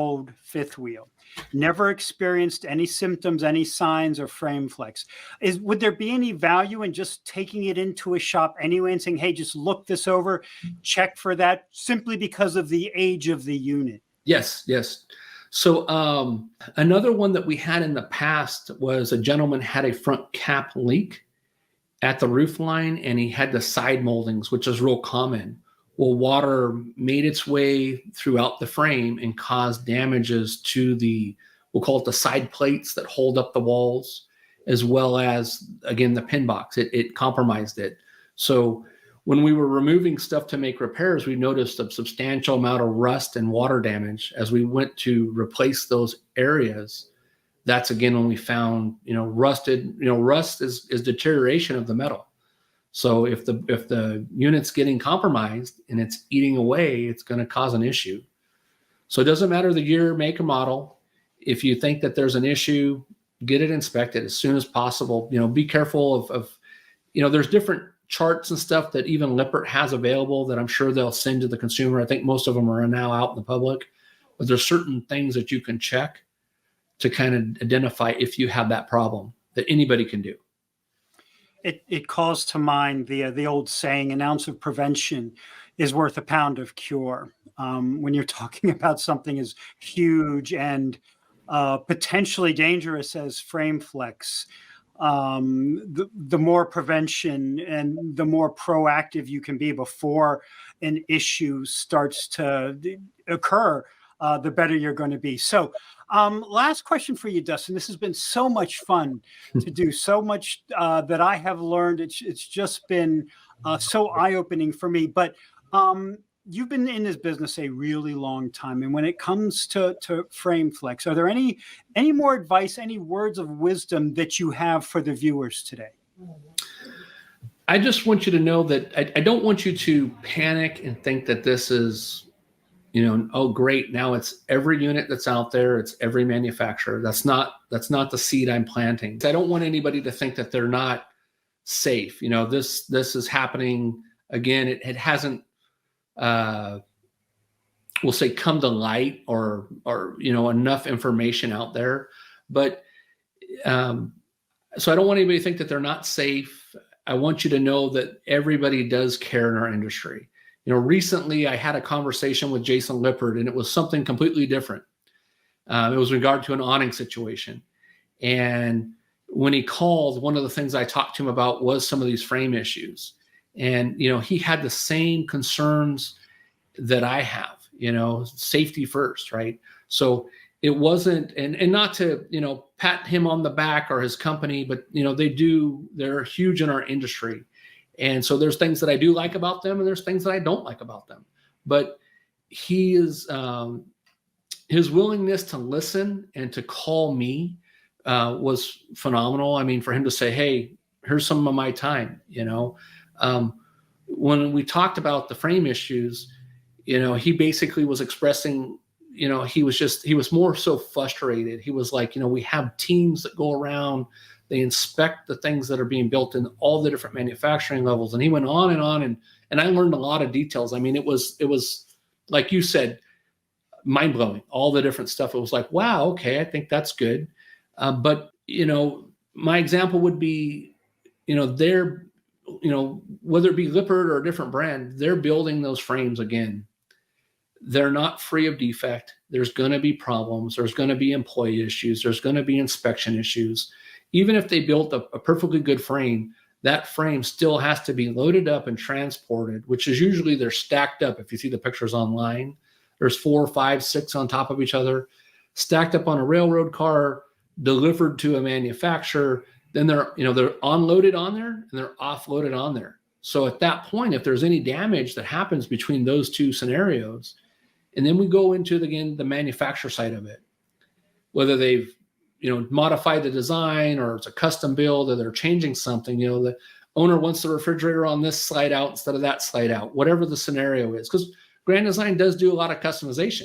old fifth wheel, never experienced any symptoms, any signs or frame flex. Would there be any value in just taking it into a shop anyway and saying, hey, just look this over, check for that, simply because of the age of the unit? Yes. So another one that we had in the past was a gentleman had a front cap leak at the roof line, and he had the side moldings, which is real common. Well, water made its way throughout the frame and caused damages to we'll call it the side plates that hold up the walls, as well as, again, the pin box. It compromised it. So when we were removing stuff to make repairs, we noticed a substantial amount of rust and water damage. As we went to replace those areas, that's again when we found, rust is deterioration of the metal. So if the unit's getting compromised and it's eating away, it's going to cause an issue. So it doesn't matter the year, make, or model. If you think that there's an issue, get it inspected as soon as possible. Be careful of there's different charts and stuff that even Lippert has available that I'm sure they'll send to the consumer. I think most of them are now out in the public, but there's certain things that you can check to kind of identify if you have that problem that anybody can do. It calls to mind the old saying, an ounce of prevention is worth a pound of cure. When you're talking about something as huge and potentially dangerous as frame flex, the more prevention and the more proactive you can be before an issue starts to occur, the better you're going to be. So last question for you, Dustin. This has been so much fun to do, so much that I have learned. It's just been so eye-opening for me. But you've been in this business a really long time. And when it comes to frame flex, are there any more advice, any words of wisdom that you have for the viewers today? I just want you to know that I don't want you to panic and think that this is, oh, great, now it's every unit that's out there, it's every manufacturer. That's not the seed I'm planting. I don't want anybody to think that they're not safe. This is happening again. It hasn't, we'll say, come to light or enough information out there. But so I don't want anybody to think that they're not safe. I want you to know that everybody does care in our industry. Recently I had a conversation with Jason Lippert, and it was something completely different. It was in regard to an awning situation. And when he called, one of the things I talked to him about was some of these frame issues. And, he had the same concerns that I have, safety first, right? So it wasn't, and not to, pat him on the back or his company, but, they're huge in our industry. And so there's things that I do like about them, and there's things that I don't like about them. But he is, his willingness to listen and to call me was phenomenal. I mean, for him to say, hey, here's some of my time, when we talked about the frame issues, he basically was expressing, he was more so frustrated. He was like, we have teams that go around, they inspect the things that are being built in all the different manufacturing levels. And he went on, and I learned a lot of details. I mean, it was like you said, mind blowing, all the different stuff. It was like, wow, okay, I think that's good. But, my example would be, they're, whether it be Lippert or a different brand, they're building those frames again. They're not free of defect. There's going to be problems. There's going to be employee issues. There's going to be inspection issues. Even if they built a perfectly good frame, that frame still has to be loaded up and transported, which is usually they're stacked up. If you see the pictures online, there's 4, 5, 6 on top of each other, stacked up on a railroad car, delivered to a manufacturer. Then they're unloaded on there and they're offloaded on there. So at that point, if there's any damage that happens between those two scenarios, and then we go into, again, the manufacturer side of it, whether they've, modified the design or it's a custom build or they're changing something, the owner wants the refrigerator on this slide out instead of that slide out, whatever the scenario is. Because Grand Design does do a lot of customization,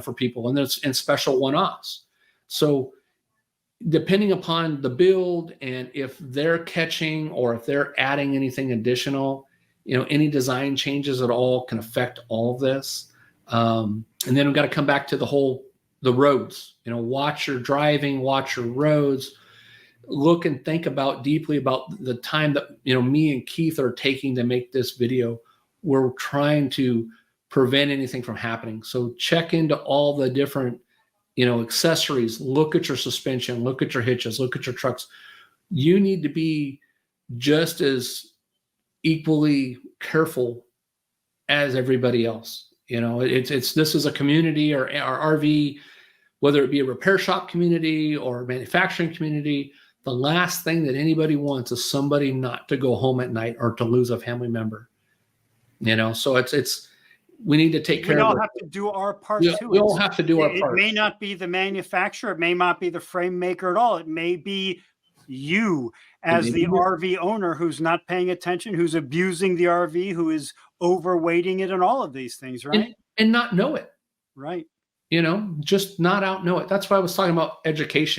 for people, and there's special one-offs. So depending upon the build and if they're catching or if they're adding anything additional, any design changes at all can affect all of this. And then we've got to come back to the roads. You know, watch your driving, watch your roads. Look and think about deeply about the time that, you know, me and Keith are taking to make this video. We're trying to prevent anything from happening. So check into all the different, you know, accessories. Look at your suspension, look at your hitches, look at your trucks. You need to be just as equally careful as everybody else. You know, this is a community or RV, whether it be a repair shop community or a manufacturing community. The last thing that anybody wants is somebody not to go home at night or to lose a family member. You know, so we need to take care of it. We all have to do our part too. We all have to do our part. It may not be the manufacturer, it may not be the frame maker at all. It may be you as the RV owner who's not paying attention, who's abusing the RV, who is overweighting it, and all of these things, right? And not know it. Right. You know, just not out know it. That's why I was talking about education.